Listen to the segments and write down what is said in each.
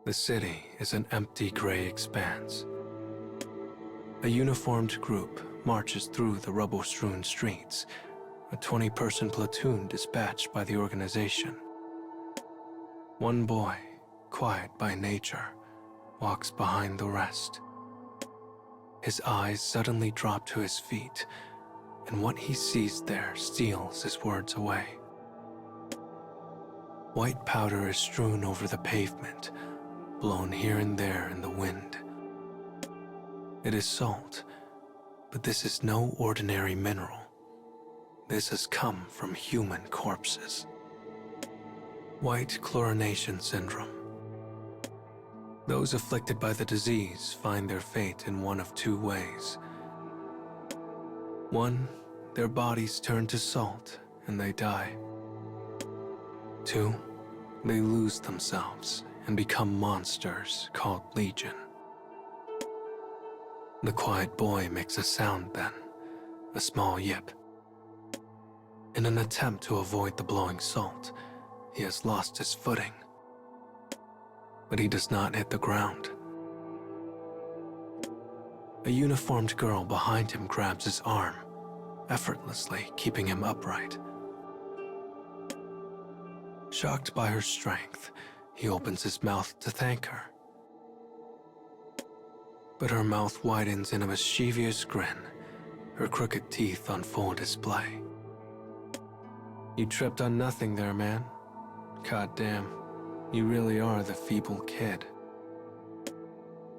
The city is an empty gray expanse. A uniformed group marches through the rubble-strewn streets, a 20-person platoon dispatched by the organization. One boy, quiet by nature, walks behind the rest. His eyes suddenly drop to his feet, and what he sees there steals his words away. White powder is strewn over the pavement, blown here and there in the wind. It is salt, but this is no ordinary mineral. This has come from human corpses. White Chlorination Syndrome. Those afflicted by the disease find their fate in one of two ways. One, their bodies turn to salt and they die. Two, they lose themselves and become monsters called Legion. The quiet boy makes a sound then, a small yip. In an attempt to avoid the blowing salt, he has lost his footing. But he does not hit the ground. A uniformed girl behind him grabs his arm, effortlessly keeping him upright. Shocked by her strength, he opens his mouth to thank her. But her mouth widens in a mischievous grin, her crooked teeth on full display. You tripped on nothing there, man. Goddamn, you really are the feeble kid.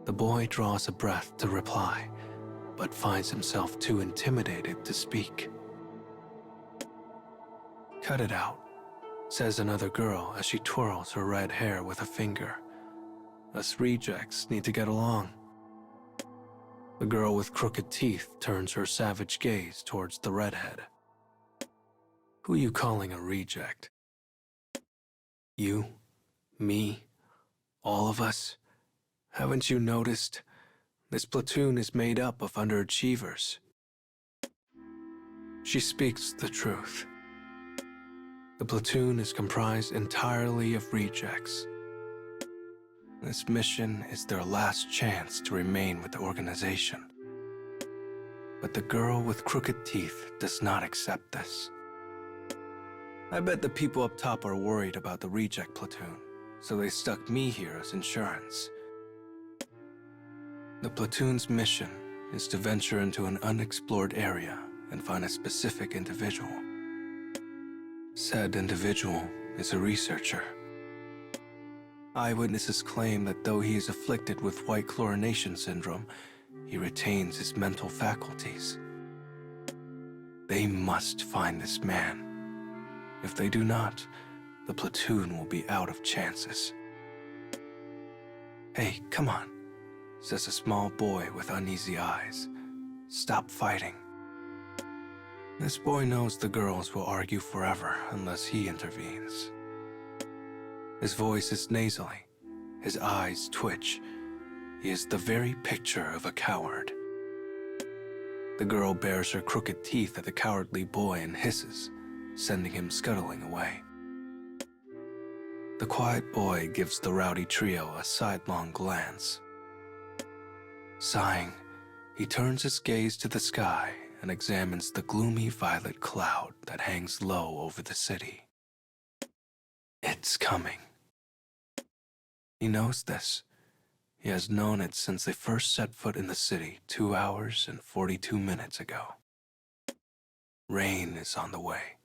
The boy draws a breath to reply, but finds himself too intimidated to speak. Cut it out, says another girl as she twirls her red hair with a finger. Us rejects need to get along. The girl with crooked teeth turns her savage gaze towards the redhead. Who you calling a reject? You? Me? All of us? Haven't you noticed? This platoon is made up of underachievers. She speaks the truth. The platoon is comprised entirely of rejects. This mission is their last chance to remain with the organization. But the girl with crooked teeth does not accept this. I bet the people up top are worried about the reject platoon, so they stuck me here as insurance. The platoon's mission is to venture into an unexplored area and find a specific individual. Said individual is a researcher. Eyewitnesses claim that though he is afflicted with White Chlorination Syndrome, he retains his mental faculties. They must find this man. If they do not, the platoon will be out of chances. Hey, come on, says a small boy with uneasy eyes. Stop fighting. This boy knows the girls will argue forever unless he intervenes. His voice is nasally, his eyes twitch. He is the very picture of a coward. The girl bares her crooked teeth at the cowardly boy and hisses, sending him scuttling away. The quiet boy gives the rowdy trio a sidelong glance. Sighing, he turns his gaze to the sky and examines the gloomy violet cloud that hangs low over the city. It's coming. He knows this. He has known it since they first set foot in the city 2 hours and 42 minutes ago. Rain is on the way.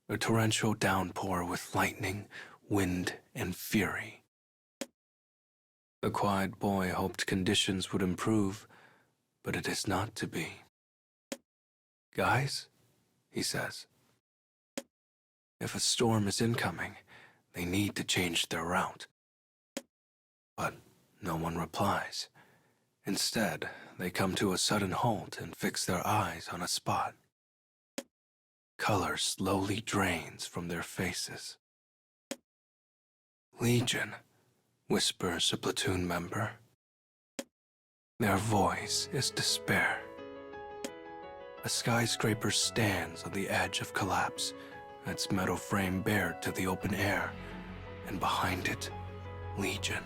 A torrential downpour with lightning, wind, and fury. The quiet boy hoped conditions would improve, but it is not to be. Guys, he says, if a storm is incoming, they need to change their route. But no one replies. Instead, they come to a sudden halt and fix their eyes on a spot. Color slowly drains from their faces. Legion, whispers a platoon member. Their voice is despair. A skyscraper stands on the edge of collapse, its metal frame bared to the open air, and behind it, Legion.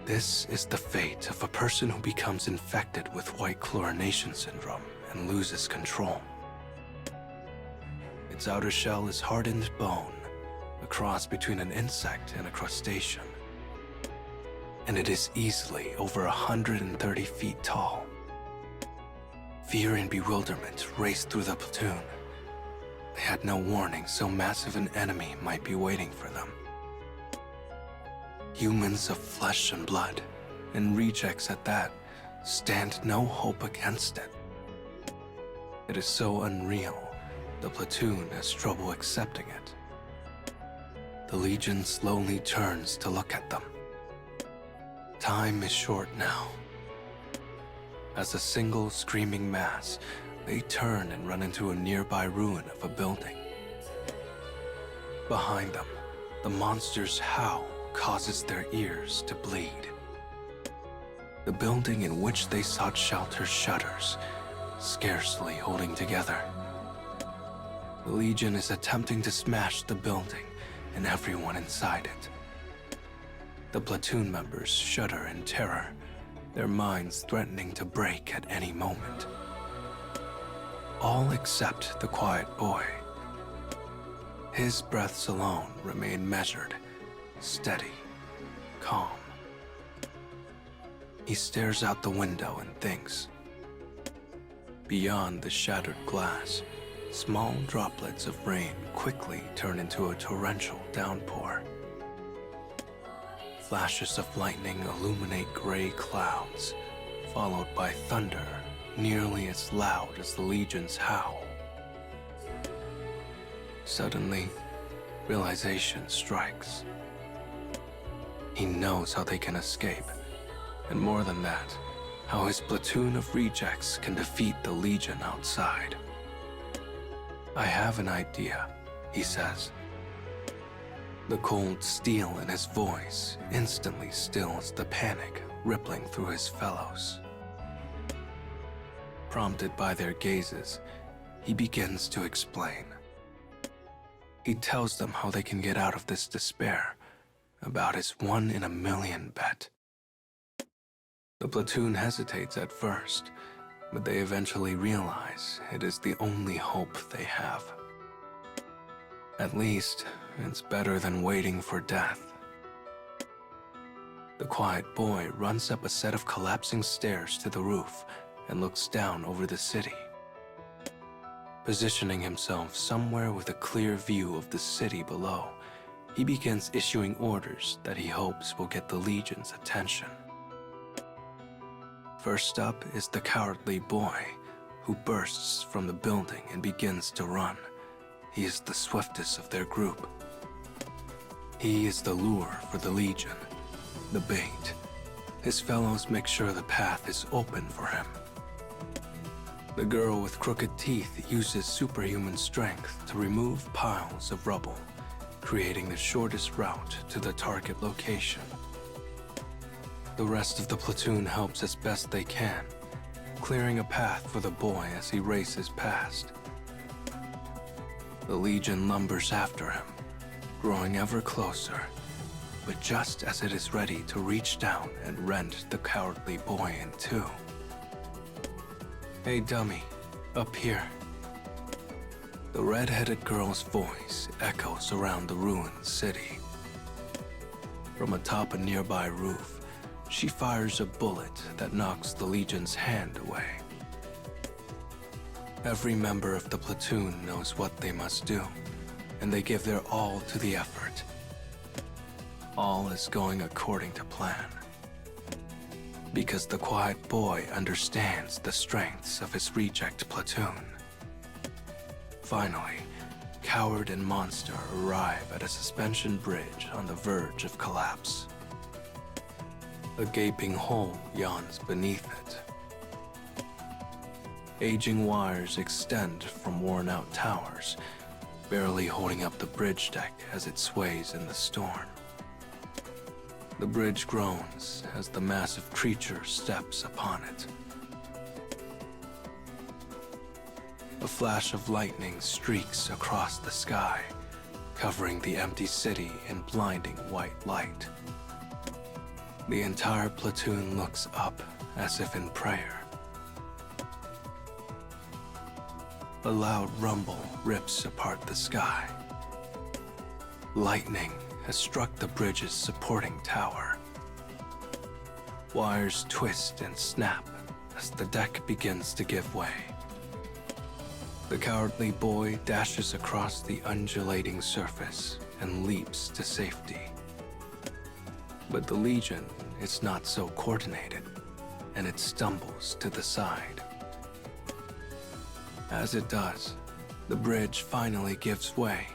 This is the fate of a person who becomes infected with White Chlorination Syndrome and loses control. Its outer shell is hardened bone, a cross between an insect and a crustacean. And it is easily over 130 feet tall. Fear and bewilderment raced through the platoon. They had no warning so massive an enemy might be waiting for them. Humans of flesh and blood, and rejects at that, stand no hope against it. It is so unreal, the platoon has trouble accepting it. The Legion slowly turns to look at them. Time is short now. As a single screaming mass, they turn and run into a nearby ruin of a building. Behind them, the monster's howl causes their ears to bleed. The building in which they sought shelter shudders, scarcely holding together. The Legion is attempting to smash the building and everyone inside it. The platoon members shudder in terror, their minds threatening to break at any moment. All except the quiet boy. His breaths alone remain measured, steady, calm. He stares out the window and thinks. Beyond the shattered glass, small droplets of rain quickly turn into a torrential downpour. Flashes of lightning illuminate gray clouds, followed by thunder nearly as loud as the Legion's howl. Suddenly, realization strikes. He knows how they can escape, and more than that, how his platoon of rejects can defeat the Legion outside. "I have an idea," he says. The cold steel in his voice instantly stills the panic rippling through his fellows. Prompted by their gazes, he begins to explain. He tells them how they can get out of this despair, about his 1 in a million bet. The platoon hesitates at first, but they eventually realize it is the only hope they have. At least, it's better than waiting for death. The quiet boy runs up a set of collapsing stairs to the roof and looks down over the city. Positioning himself somewhere with a clear view of the city below, he begins issuing orders that he hopes will get the Legion's attention. First up is the cowardly boy, who bursts from the building and begins to run. He is the swiftest of their group. He is the lure for the Legion, the bait. His fellows make sure the path is open for him. The girl with crooked teeth uses superhuman strength to remove piles of rubble, creating the shortest route to the target location. The rest of the platoon helps as best they can, clearing a path for the boy as he races past. The Legion lumbers after him, growing ever closer, but just as it is ready to reach down and rend the cowardly boy in two. "Hey, dummy, up here." The red-headed girl's voice echoes around the ruined city. From atop a nearby roof, she fires a bullet that knocks the Legion's hand away. Every member of the platoon knows what they must do, and they give their all to the effort. All is going according to plan. Because the quiet boy understands the strengths of his reject platoon. Finally, Coward and Monster arrive at a suspension bridge on the verge of collapse. A gaping hole yawns beneath it. Aging wires extend from worn-out towers, barely holding up the bridge deck as it sways in the storm. The bridge groans as the massive creature steps upon it. A flash of lightning streaks across the sky, covering the empty city in blinding white light. The entire platoon looks up as if in prayer. A loud rumble rips apart the sky. Lightning has struck the bridge's supporting tower. Wires twist and snap as the deck begins to give way. The cowardly boy dashes across the undulating surface and leaps to safety. But the Legion is not so coordinated, and it stumbles to the side. As it does, the bridge finally gives way,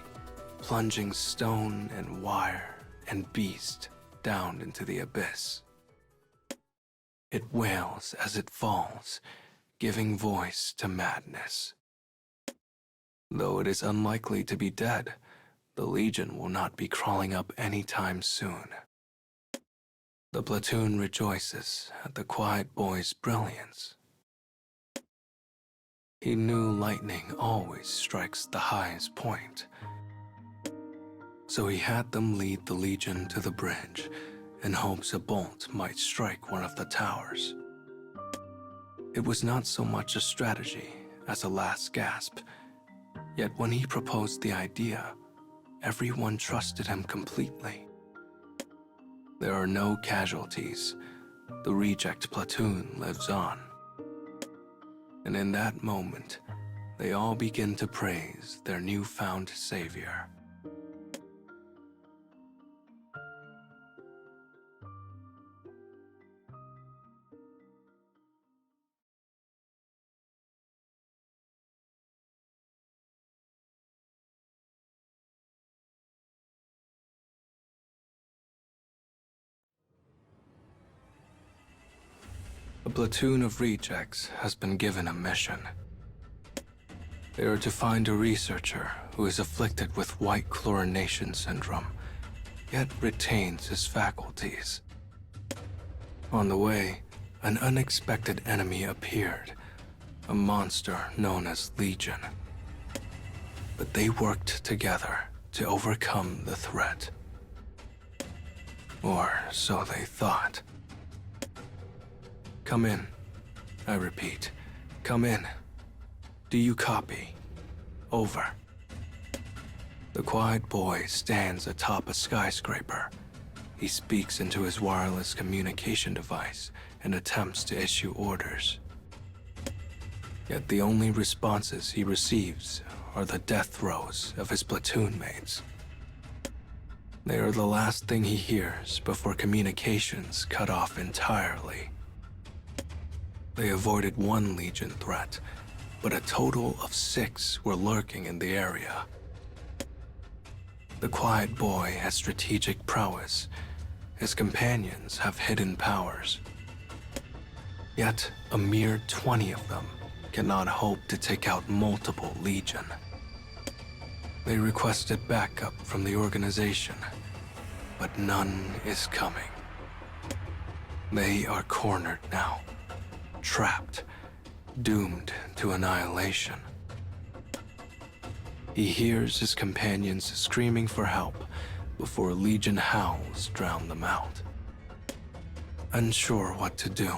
plunging stone and wire and beast down into the abyss. It wails as it falls, giving voice to madness. Though it is unlikely to be dead, the Legion will not be crawling up anytime soon. The platoon rejoices at the quiet boy's brilliance. He knew lightning always strikes the highest point. So he had them lead the Legion to the bridge in hopes a bolt might strike one of the towers. It was not so much a strategy as a last gasp, yet when he proposed the idea, everyone trusted him completely. There are no casualties. The reject platoon lives on. And in that moment, they all begin to praise their newfound savior. A platoon of rejects has been given a mission. They are to find a researcher who is afflicted with White Chlorination Syndrome, yet retains his faculties. On the way, an unexpected enemy appeared, a monster known as Legion. But they worked together to overcome the threat. Or so they thought. Come in. I repeat, come in. Do you copy? Over. The quiet boy stands atop a skyscraper. He speaks into his wireless communication device and attempts to issue orders. Yet the only responses he receives are the death throes of his platoon mates. They are the last thing he hears before communications cut off entirely. They avoided one Legion threat, but a total of 6 were lurking in the area. The quiet boy has strategic prowess. His companions have hidden powers. Yet, a mere 20 of them cannot hope to take out multiple Legion. They requested backup from the organization, but none is coming. They are cornered now, trapped, doomed to annihilation. He hears his companions screaming for help before Legion howls drown them out. Unsure what to do,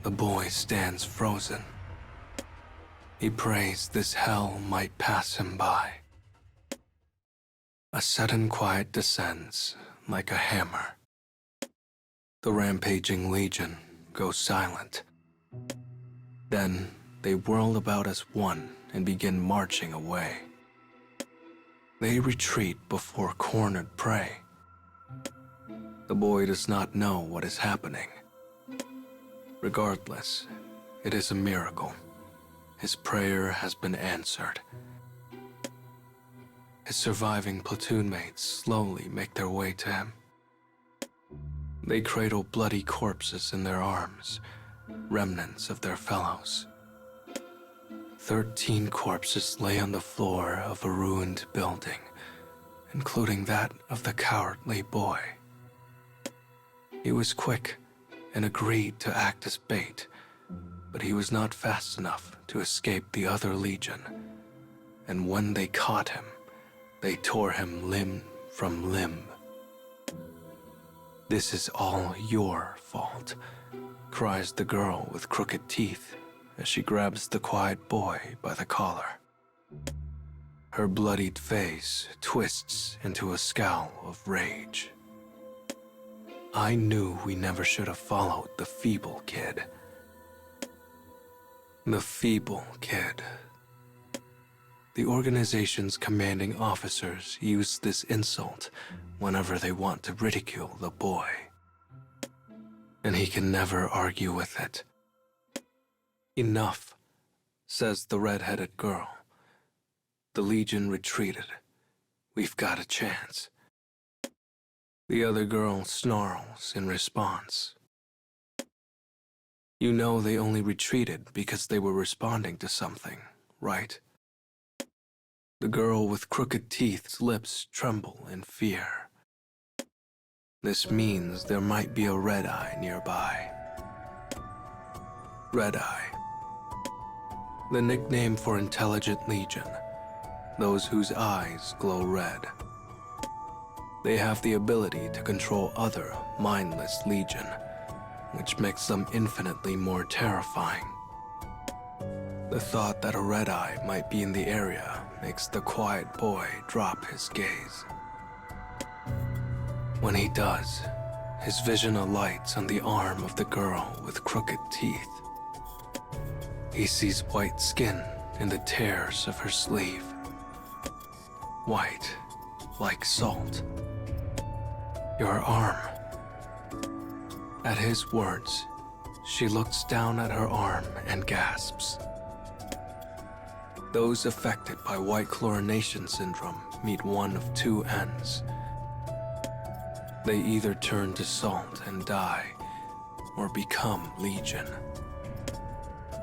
the boy stands frozen. He prays this hell might pass him by. A sudden quiet descends like a hammer. The rampaging Legion goes silent. Then they whirl about as one and begin marching away. They retreat before cornered prey. The boy does not know what is happening. Regardless, it is a miracle. His prayer has been answered. His surviving platoon mates slowly make their way to him. They cradle bloody corpses in their arms, remnants of their fellows. 13 corpses lay on the floor of a ruined building, including that of the cowardly boy. He was quick and agreed to act as bait, but he was not fast enough to escape the other Legion, and when they caught him, they tore him limb from limb. "This is all your fault," cries the girl with crooked teeth as she grabs the quiet boy by the collar. Her bloodied face twists into a scowl of rage. "I knew we never should have followed the feeble kid." The feeble kid. The organization's commanding officers use this insult whenever they want to ridicule the boy. And he can never argue with it. "Enough," says the red-headed girl. "The Legion retreated. We've got a chance." The other girl snarls in response. "You know they only retreated because they were responding to something, right?" The girl with crooked teeth's lips tremble in fear. This means there might be a red-eye nearby. Red-eye. The nickname for intelligent Legion, those whose eyes glow red. They have the ability to control other mindless Legion, which makes them infinitely more terrifying. The thought that a red-eye might be in the area makes the quiet boy drop his gaze. When he does, his vision alights on the arm of the girl with crooked teeth. He sees white skin in the tears of her sleeve. White, like salt. "Your arm." At his words, she looks down at her arm and gasps. Those affected by White Chlorination Syndrome meet one of two ends. They either turn to salt and die, or become Legion.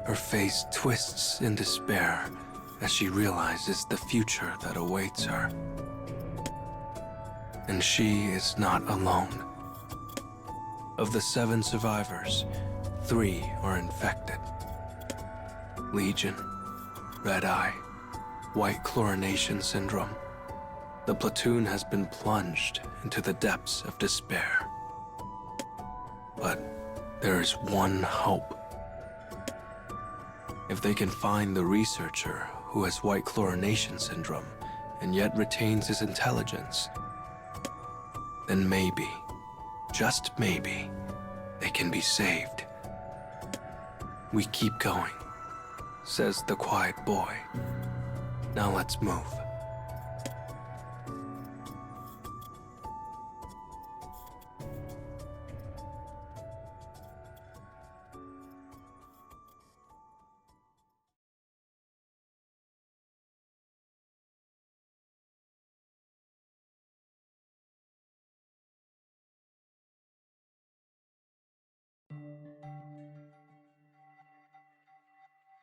Her face twists in despair as she realizes the future that awaits her. And she is not alone. Of the 7 survivors, 3 are infected. Legion, Red-Eye, White Chlorination Syndrome. The platoon has been plunged into the depths of despair. But there is one hope. If they can find the researcher who has White Chlorination Syndrome and yet retains his intelligence, then maybe, just maybe, they can be saved. "We keep going," says the quiet boy. "Now let's move."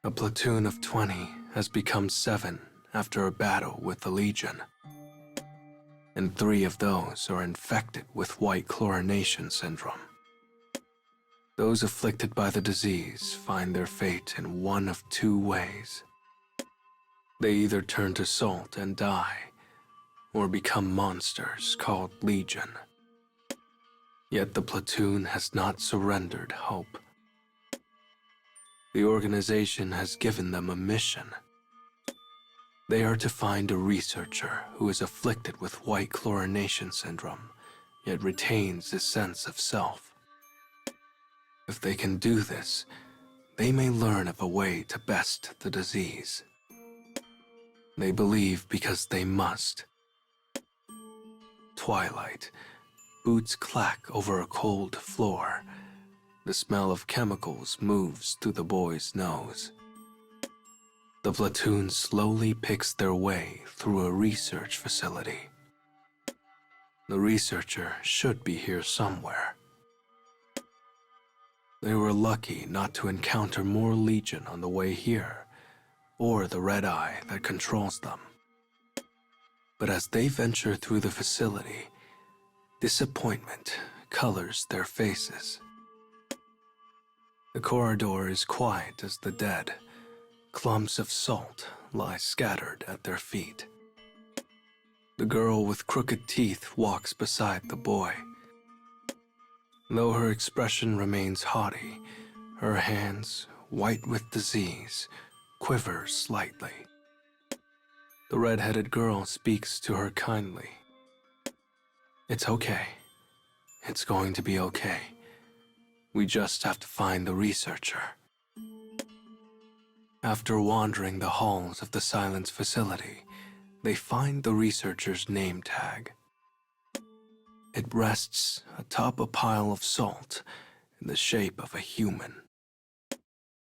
A platoon of 20 has become 7 after a battle with the Legion. And 3 of those are infected with White Chlorination Syndrome. Those afflicted by the disease find their fate in one of 2 ways. They either turn to salt and die, or become monsters called Legion. Yet the platoon has not surrendered hope. The organization has given them a mission. They are to find a researcher who is afflicted with White Chlorination Syndrome, yet retains a sense of self. If they can do this, they may learn of a way to best the disease. They believe because they must. Twilight. Boots clack over a cold floor. The smell of chemicals moves through the boy's nose. The platoon slowly picks their way through a research facility. The researcher should be here somewhere. They were lucky not to encounter more Legion on the way here, or the red-eye that controls them. But as they venture through the facility, disappointment colors their faces. The corridor is quiet as the dead. Clumps of salt lie scattered at their feet. The girl with crooked teeth walks beside the boy. Though her expression remains haughty, her hands, white with disease, quiver slightly. The red-headed girl speaks to her kindly. It's okay. It's going to be okay. We just have to find the researcher. After wandering the halls of the Silence facility, they find the researcher's name tag. It rests atop a pile of salt in the shape of a human.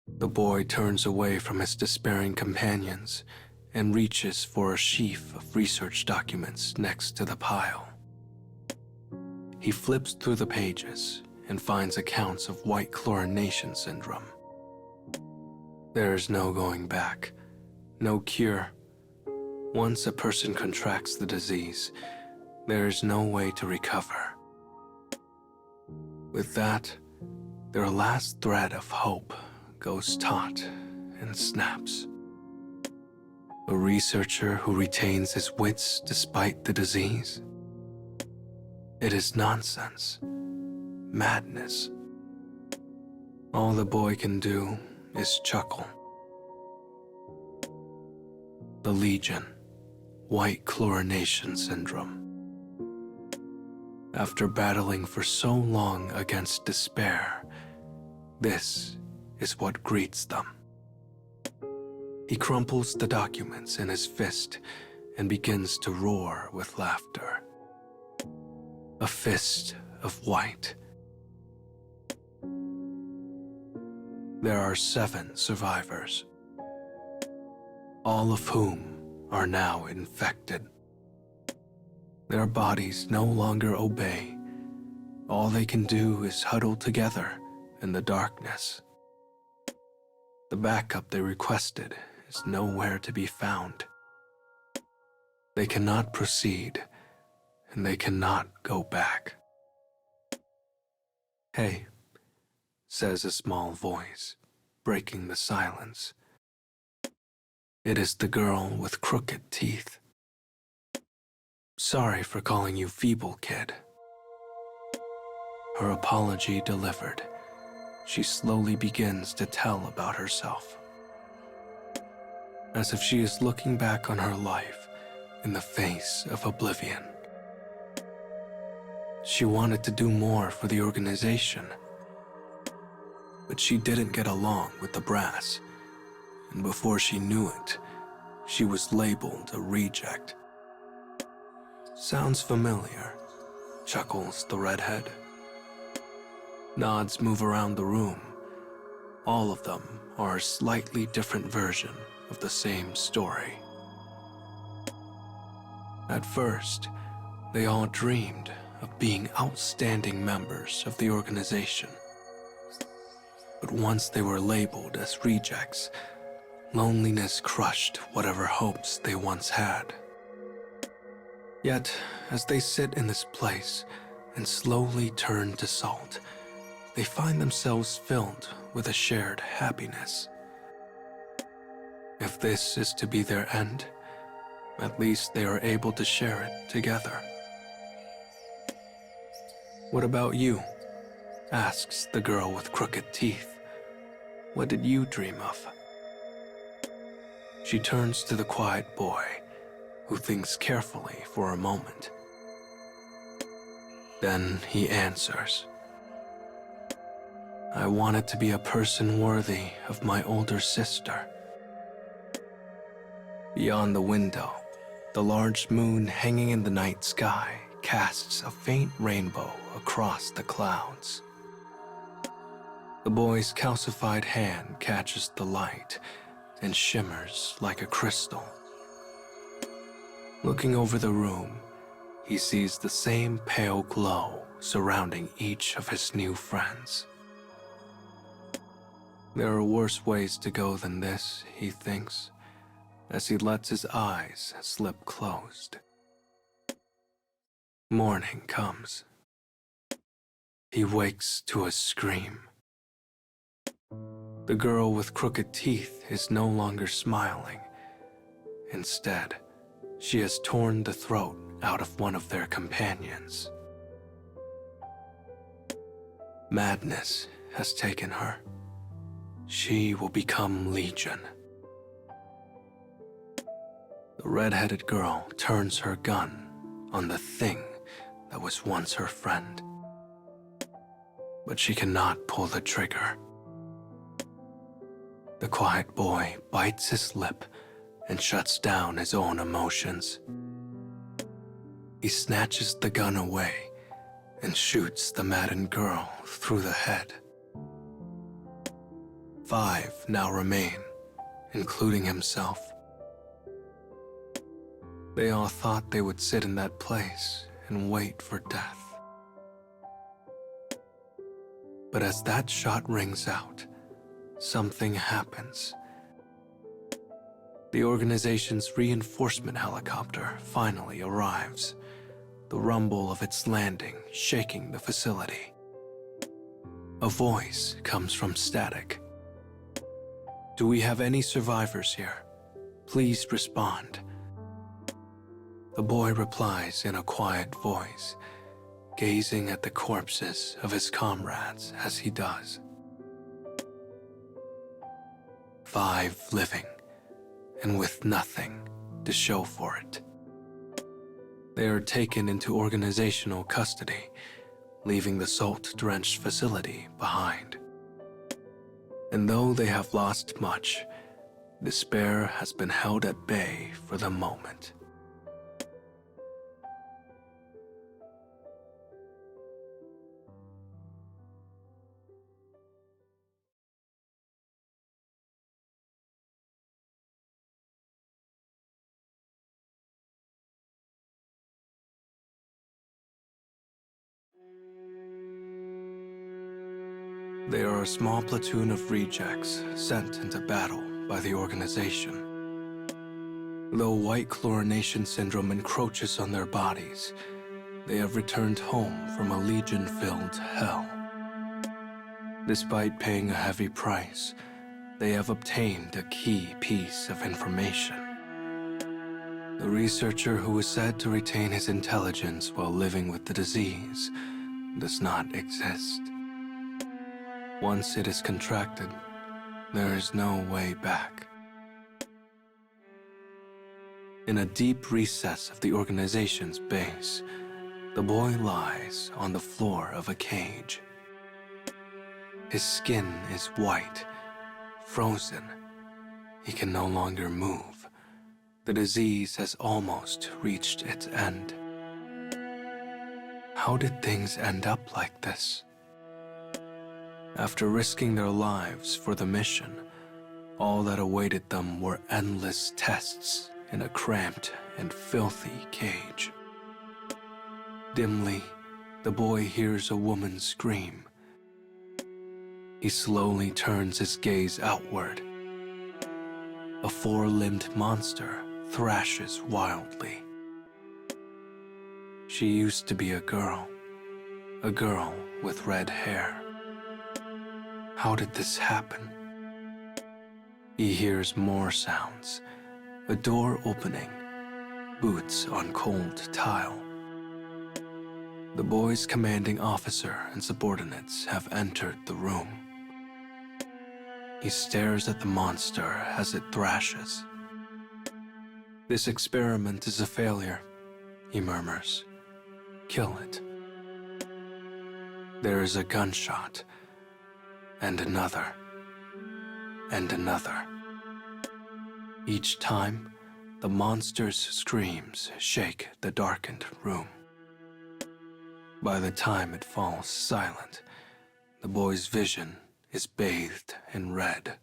The boy turns away from his despairing companions and reaches for a sheaf of research documents next to the pile. He flips through the pages and finds accounts of White Chlorination Syndrome. There is no going back, no cure. Once a person contracts the disease, there is no way to recover. With that, their last thread of hope goes taut and snaps. A researcher who retains his wits despite the disease? It is nonsense, madness. All the boy can do is chuckle. The Legion, White Chlorination Syndrome. After battling for so long against despair, this is what greets them. He crumples the documents in his fist and begins to roar with laughter. A fist of white. There are 7 survivors, all of whom are now infected. Their bodies no longer obey. All they can do is huddle together in the darkness. The backup they requested is nowhere to be found. They cannot proceed, and they cannot go back. "Hey," says a small voice, breaking the silence. It is the girl with crooked teeth. "Sorry for calling you feeble, kid." Her apology delivered, she slowly begins to tell about herself, as if she is looking back on her life in the face of oblivion. She wanted to do more for the organization, but she didn't get along with the brass, and before she knew it, she was labeled a reject. "Sounds familiar," chuckles the redhead. Nods move around the room. All of them are a slightly different version of the same story. At first, they all dreamed of being outstanding members of the organization. But once they were labeled as rejects, loneliness crushed whatever hopes they once had. Yet, as they sit in this place and slowly turn to salt, they find themselves filled with a shared happiness. If this is to be their end, at least they are able to share it together. "What about you?" asks the girl with crooked teeth. "What did you dream of?" She turns to the quiet boy, who thinks carefully for a moment. Then he answers, "I wanted to be a person worthy of my older sister." Beyond the window, the large moon hanging in the night sky casts a faint rainbow across the clouds. The boy's calcified hand catches the light and shimmers like a crystal. Looking over the room, he sees the same pale glow surrounding each of his new friends. There are worse ways to go than this, he thinks, as he lets his eyes slip closed. Morning comes. He wakes to a scream. The girl with crooked teeth is no longer smiling. Instead, she has torn the throat out of one of their companions. Madness has taken her. She will become Legion. The red-headed girl turns her gun on the thing that was once her friend. But she cannot pull the trigger. The quiet boy bites his lip and shuts down his own emotions. He snatches the gun away and shoots the maddened girl through the head. 5 now remain, including himself. They all thought they would sit in that place and wait for death. But as that shot rings out, something happens. The organization's reinforcement helicopter finally arrives, the rumble of its landing shaking the facility. A voice comes from static. "Do we have any survivors here? Please respond." The boy replies in a quiet voice, gazing at the corpses of his comrades as he does. 5 living, and with nothing to show for it. They are taken into organizational custody, leaving the salt-drenched facility behind. And though they have lost much, despair has been held at bay for the moment. They are a small platoon of rejects sent into battle by the organization. Though White Chlorination Syndrome encroaches on their bodies, they have returned home from a Legion-filled hell. Despite paying a heavy price, they have obtained a key piece of information. The researcher who was said to retain his intelligence while living with the disease does not exist. Once it is contracted, there is no way back. In a deep recess of the organization's base, the boy lies on the floor of a cage. His skin is white, frozen. He can no longer move. The disease has almost reached its end. How did things end up like this? After risking their lives for the mission, all that awaited them were endless tests in a cramped and filthy cage. Dimly, the boy hears a woman scream. He slowly turns his gaze outward. A 4-limbed monster thrashes wildly. She used to be a girl with red hair. How did this happen? He hears more sounds, a door opening, boots on cold tile. The boy's commanding officer and subordinates have entered the room. He stares at the monster as it thrashes. "This experiment is a failure," he murmurs. "Kill it." There is a gunshot, and another, and another. Each time, the monster's screams shake the darkened room. By the time it falls silent, the boy's vision is bathed in red.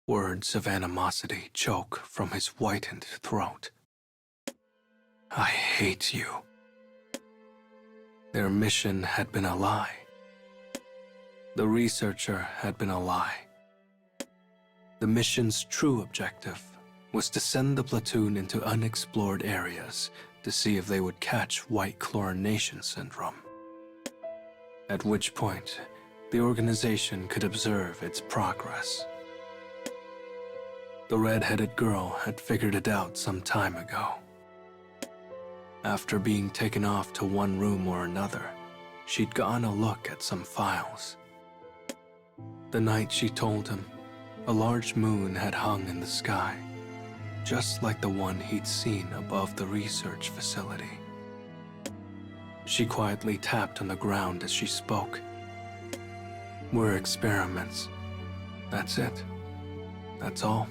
Words of animosity choke from his whitened throat. "I hate you." Their mission had been a lie. The researcher had been a lie. The mission's true objective was to send the platoon into unexplored areas to see if they would catch White Chlorination Syndrome. At which point, the organization could observe its progress. The red-headed girl had figured it out some time ago. After being taken off to one room or another, she'd gone a look at some files. The night she told him, a large moon had hung in the sky, just like the one he'd seen above the research facility. She quietly tapped on the ground as she spoke. "We're experiments. That's it. That's all."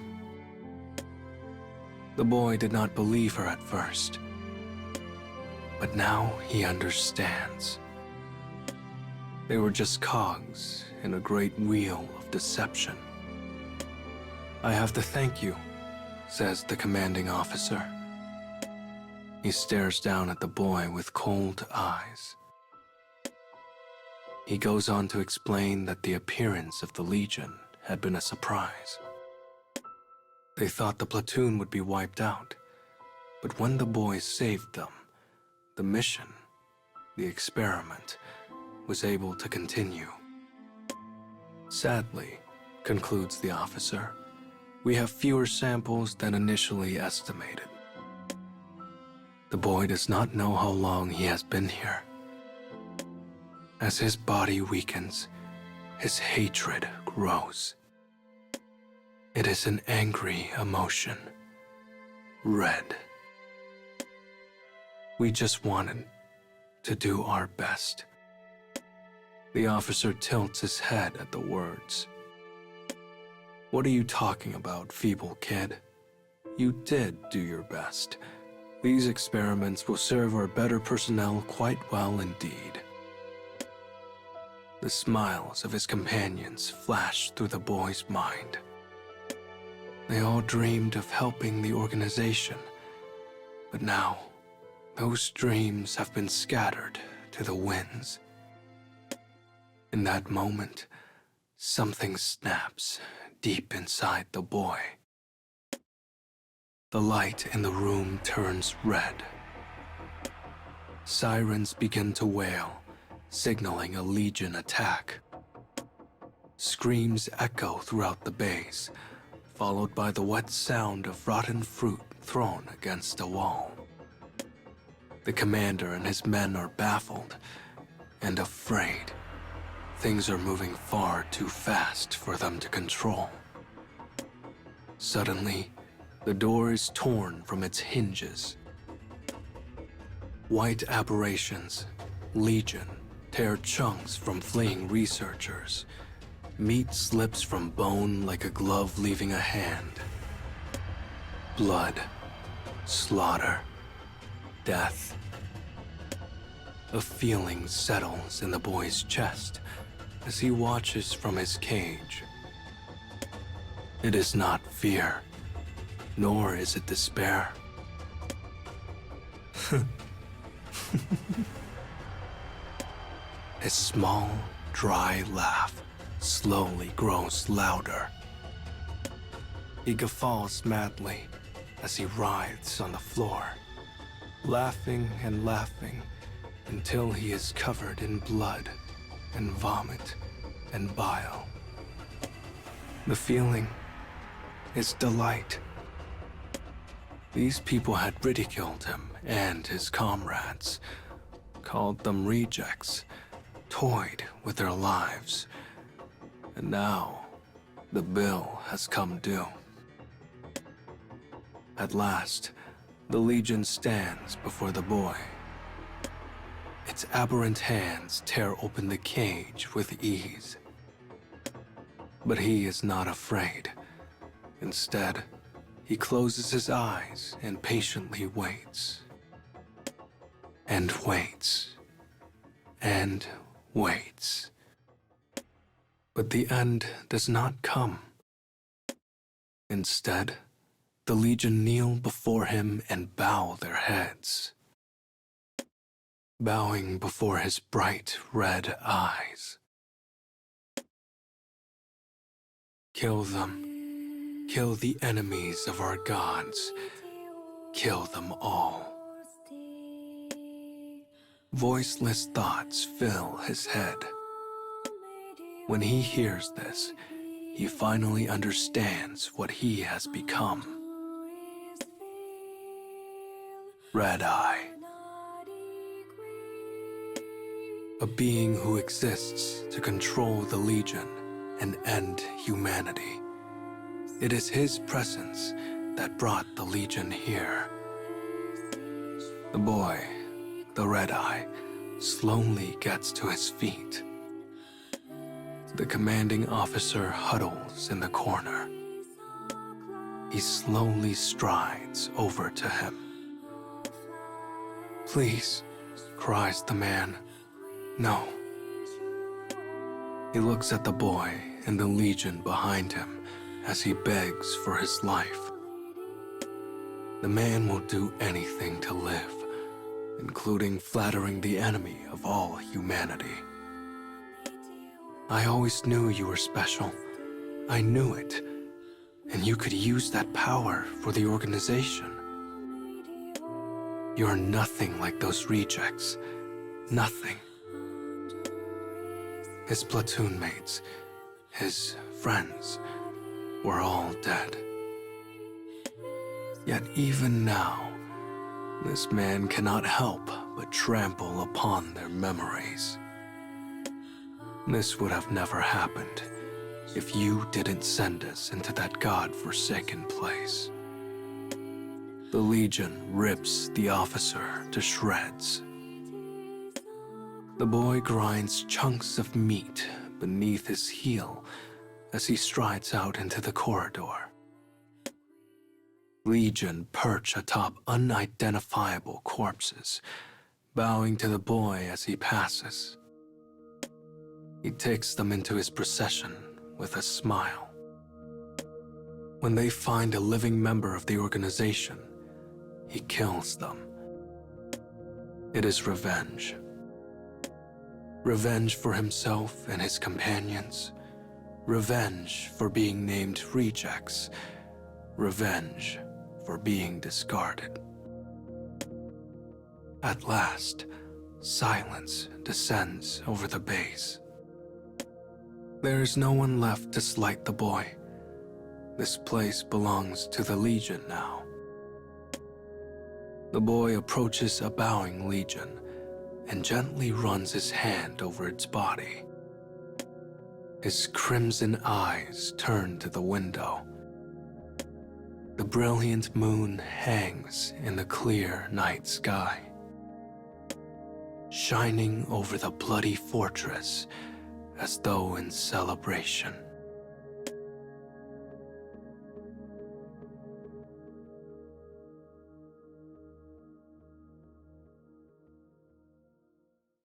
The boy did not believe her at first, but now he understands. They were just cogs in a great wheel of deception. "I have to thank you," says the commanding officer. He stares down at the boy with cold eyes. He goes on to explain that the appearance of the Legion had been a surprise. They thought the platoon would be wiped out, but when the boys saved them, the mission, the experiment, was able to continue. "Sadly," concludes the officer, "we have fewer samples than initially estimated." The boy does not know how long he has been here. As his body weakens, his hatred grows. It is an angry emotion. Red. "We just wanted to do our best." The officer tilts his head at the words. "What are you talking about, feeble kid? You did do your best. These experiments will serve our better personnel quite well indeed." The smiles of his companions flash through the boy's mind. They all dreamed of helping the organization, but now those dreams have been scattered to the winds. In that moment, something snaps deep inside the boy. The light in the room turns red. Sirens begin to wail, signaling a Legion attack. Screams echo throughout the base, followed by the wet sound of rotten fruit thrown against a wall. The commander and his men are baffled and afraid. Things are moving far too fast for them to control. Suddenly, the door is torn from its hinges. White aberrations, Legion, tear chunks from fleeing researchers. Meat slips from bone like a glove leaving a hand. Blood, slaughter, death. A feeling settles in the boy's chest as he watches from his cage. It is not fear, nor is it despair. His small, dry laugh slowly grows louder. He guffaws madly as he writhes on the floor, laughing and laughing until he is covered in blood and vomit and bile. The feeling is delight. These people had ridiculed him and his comrades, called them rejects, toyed with their lives. And now, the bill has come due. At last, the Legion stands before the boy. Its aberrant hands tear open the cage with ease. But he is not afraid. Instead, he closes his eyes and patiently waits. And waits. And waits. But the end does not come. Instead, the Legion kneel before him and bow their heads, bowing before his bright red eyes. Kill them. Kill the enemies of our gods. Kill them all. Voiceless thoughts fill his head. When he hears this, he finally understands what he has become. Red Eye. a being who exists to control the Legion and end humanity. It is his presence that brought the Legion here. The boy, the red-eye, slowly gets to his feet. The commanding officer huddles in the corner. He slowly strides over to him. "Please," cries the man. "No." He looks at the boy and the Legion behind him as he begs for his life. The man will do anything to live, including flattering the enemy of all humanity. "I always knew you were special. I knew it. And you could use that power for the organization. You're nothing like those rejects. Nothing." His platoon mates, his friends, were all dead. Yet even now, this man cannot help but trample upon their memories. This would have never happened if you didn't send us into that God-forsaken place. The Legion rips the officer to shreds. The boy grinds chunks of meat beneath his heel as he strides out into the corridor. Legion perch atop unidentifiable corpses, bowing to the boy as he passes. He takes them into his procession with a smile. When they find a living member of the organization, he kills them. It is revenge. Revenge for himself and his companions. Revenge for being named rejects. Revenge for being discarded. At last, silence descends over the base. There is no one left to slight the boy. This place belongs to the Legion now. The boy approaches a bowing Legion and gently runs his hand over its body. His crimson eyes turn to the window. The brilliant moon hangs in the clear night sky, shining over the bloody fortress as though in celebration.